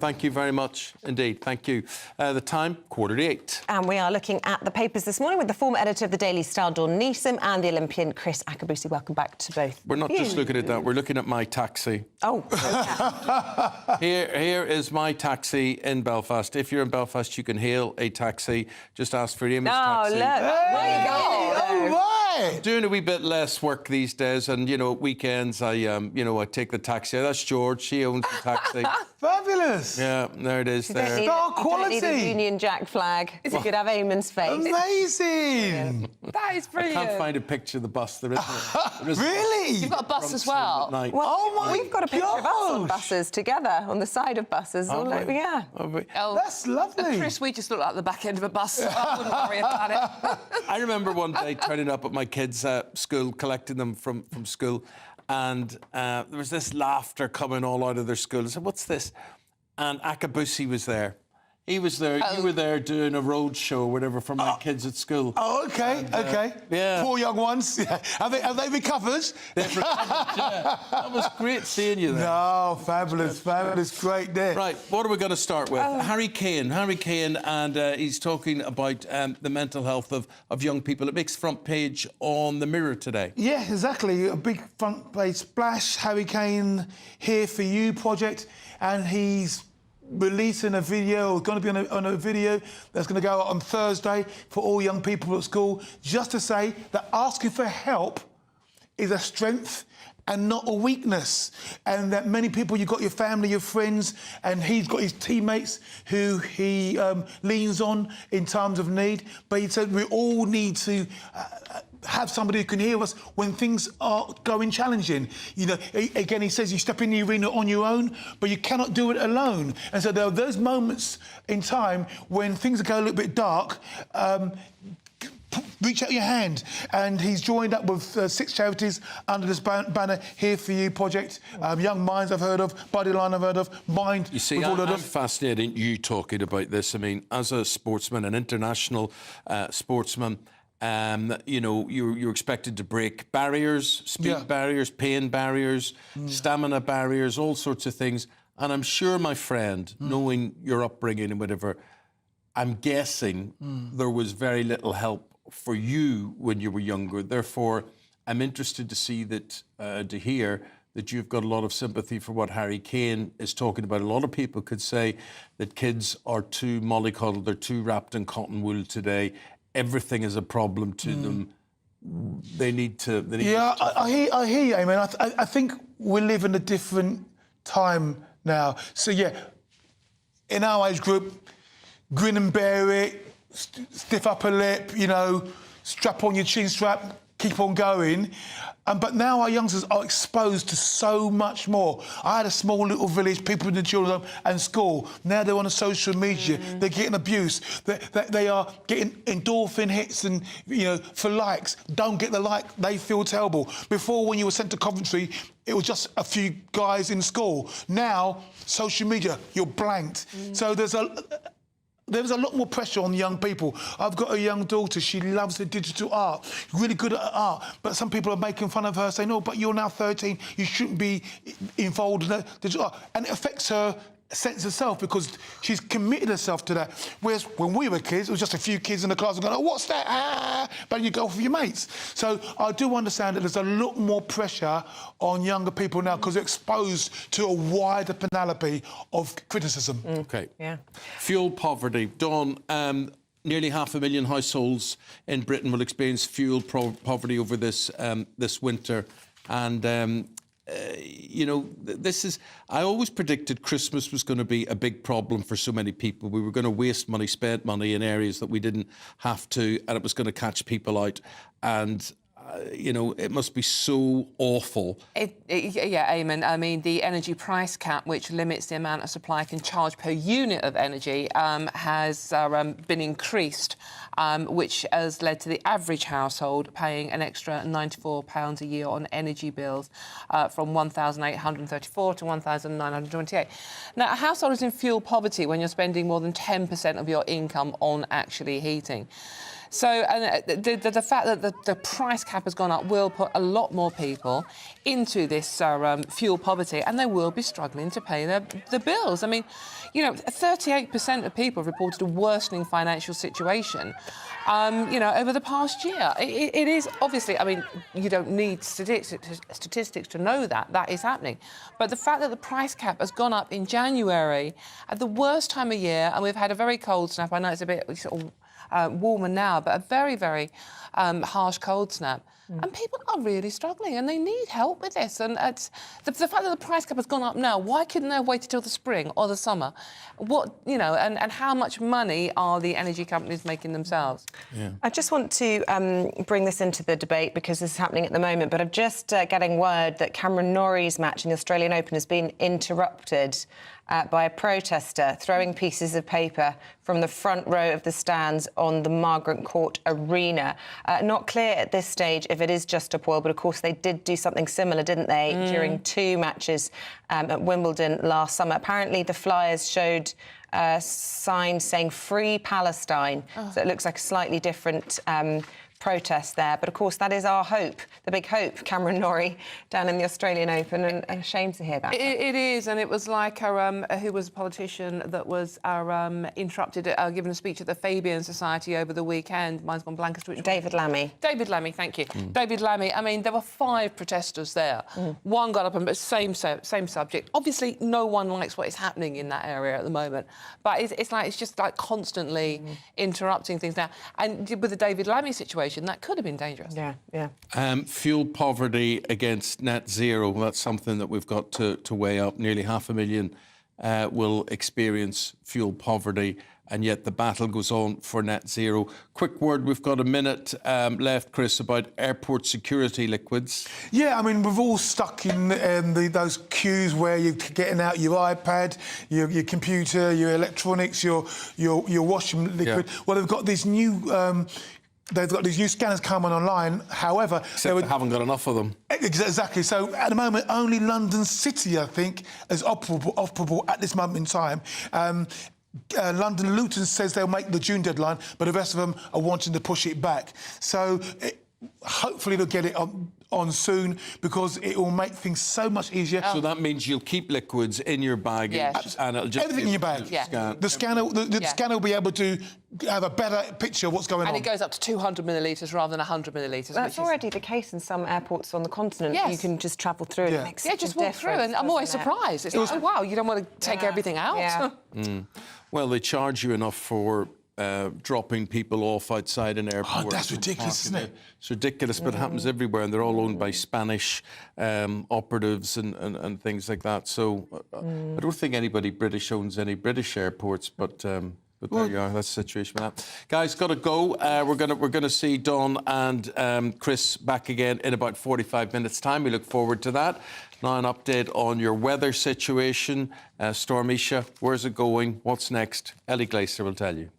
Thank you very much indeed. Thank you. The time, 7:45. And we are looking at the papers this morning with the former editor of the Daily Star, Dawn Neeson, and the Olympian Chris Akabusi. Welcome back to both. We're not just looking at that, we're looking at my taxi. Oh, okay. Here is my taxi in Belfast. If you're in Belfast, you can hail a taxi. Just ask for Eamonn's taxi. Oh, look. Where you going? All right. Doing a wee bit less work these days, and you know, at weekends I take the taxi. That's George. She owns the taxi. Fabulous. Yeah, there it is. There. Star You don't need a quality. Union Jack flag. You could have Eamonn's face. Amazing. That is brilliant. I can't find a picture of the bus. There isn't. Really? You've got a bus as well. Night. Well, Oh my we've got a picture of us on gosh. buses together, on the side of buses. Oh, Like, right. yeah. Oh, That's lovely. Chris, we just look like the back end of a bus. So I wouldn't worry about it. I remember one day turning up at my kids' school, collecting them from school, and there was this laughter coming all out of their school. I said, "What's this?" And Akabusi was there. He was there. You were there doing a road show, whatever, for my kids at school. Oh, okay, okay. yeah. Poor young ones. Have they recovered? Yeah. That was great seeing you there. No, fabulous, great day. Right, what are we going to start with? Harry Kane, and he's talking about the mental health of young people. It makes front page on the Mirror today. Yeah, exactly. A big front page splash. Harry Kane Here For You project, and he's releasing a video, or going to be on a video that's going to go out on Thursday for all young people at school, just to say that asking for help is a strength and not a weakness, and that many people, you've got your family, your friends, and he's got his teammates who he leans on in times of need. But he said we all need to have somebody who can hear us when things are going challenging. You know, again, he says you step in the arena on your own, but you cannot do it alone. And so there are those moments in time when things go a little bit dark. Reach out your hand, and he's joined up with 6 charities under this banner Here For You project. Young Minds I've heard of, Bodyline I've heard of, Mind. You see, I'm fascinated you talking about this. I mean, as a sportsman, an international sportsman, you know, you're expected to break barriers, speed barriers, pain barriers, stamina barriers, all sorts of things. And I'm sure, my friend, knowing your upbringing and whatever, I'm guessing there was very little help for you when you were younger. Therefore, I'm interested to see that, to hear that you've got a lot of sympathy for what Harry Kane is talking about. A lot of people could say that kids are too mollycoddled, they're too wrapped in cotton wool today. Everything is a problem to them. They need to... I hear you, Eamon. I think we live in a different time now. So, yeah, in our age group, grin and bear it, stiff upper lip, you know, strap on your chin strap, keep on going. But now our youngsters are exposed to so much more. I had a small little village, people in the children's home and school. Now they're on the social media. They're getting abuse. They are getting endorphin hits and, you know, for likes. Don't get the like, they feel terrible. Before, when you were sent to Coventry, it was just a few guys in school. Now, social media, you're blanked. So there's a lot more pressure on young people. I've got a young daughter, she loves the digital art, really good at art, but some people are making fun of her, saying, "No, but you're now 13, you shouldn't be involved in the digital art." And it affects her sense of self because she's committed herself to that. Whereas when we were kids, it was just a few kids in the class going, "Oh, what's that? Ah!" But you go off with your mates. So I do understand that there's a lot more pressure on younger people now because they're exposed to a wider panoply of criticism. OK. Yeah. Fuel poverty. Dawn, nearly 500,000 households in Britain will experience fuel poverty over this winter. And you know, this is... I always predicted Christmas was going to be a big problem for so many people. We were going to waste money, spend money in areas that we didn't have to, and it was going to catch people out. And you know, it must be so awful. Yeah, Eamon. I mean, the energy price cap, which limits the amount a supplier can charge per unit of energy, has been increased, which has led to the average household paying an extra £94 a year on energy bills, from £1,834 to £1,928. Now, a household is in fuel poverty when you're spending more than 10% of your income on actually heating. So and the fact that the price cap has gone up will put a lot more people into this fuel poverty, and they will be struggling to pay the bills. I mean, you know, 38% of people reported a worsening financial situation, you know, over the past year. It is obviously, I mean, you don't need statistics to know that is happening. But the fact that the price cap has gone up in January at the worst time of year, and we've had a very cold snap. I know it's a bit sort of warmer now, but a very, very harsh cold snap. And people are really struggling, and they need help with this. And it's the fact that the price cap has gone up now, why couldn't they have waited till the spring or the summer? What, you know, and how much money are the energy companies making themselves? Yeah. I just want to bring this into the debate because this is happening at the moment, but I'm just getting word that Cameron Norrie's match in the Australian Open has been interrupted by a protester throwing pieces of paper from the front row of the stands on the Margaret Court Arena. Not clear at this stage if it is just a ploy, but of course they did do something similar, didn't they, during 2 matches at Wimbledon last summer. Apparently the flyers showed signs saying Free Palestine, so it looks like a slightly different protest there. But of course, that is our hope, the big hope, Cameron Norrie down in the Australian Open, and a shame to hear that. It is, and it was like who was a politician that was interrupted, giving a speech at the Fabian Society over the weekend. Mine's gone blank as to which David Lammy. David Lammy, thank you. David Lammy. I mean, there were 5 protesters there. One got up and same subject. Obviously, no one likes what is happening in that area at the moment, but it's just like constantly interrupting things now. And with the David Lammy situation, that could have been dangerous. Yeah. Fuel poverty against net zero, that's something that we've got to weigh up. Nearly 500,000 will experience fuel poverty, and yet the battle goes on for net zero. Quick word, we've got a minute left, Chris, about airport security liquids. Yeah, I mean, we've all stuck in those queues where you're getting out your iPad, your computer, your electronics, your washing liquid. Yeah. Well, they've got these new... They've got these new scanners coming online. However, Except they haven't got enough of them. Exactly. So at the moment, only London City, I think, is operable at this moment in time. London Luton says they'll make the June deadline, but the rest of them are wanting to push it back. So hopefully they'll get it on soon, because it will make things so much easier. So that means you'll keep liquids in your bag, and it'll just everything in your bag. Scan. The scanner will be able to have a better picture of what's going on. And it goes up to 200 millilitres rather than 100 millilitres. That's already the case in some airports on the continent. Yes. You can just travel through and it makes just walk through, and I'm always surprised. It's like, oh, wow, you don't want to take everything out. Yeah. Well, they charge you enough for dropping people off outside an airport. Oh, that's ridiculous, isn't it? It's ridiculous, but it happens everywhere, and they're all owned by Spanish operatives and things like that. So I don't think anybody British owns any British airports, but there you are. That's the situation with that. Guys, got to go. We're gonna see Don and Chris back again in about 45 minutes' time. We look forward to that. Now an update on your weather situation. Storm Isha, where's it going? What's next? Ellie Glaser will tell you.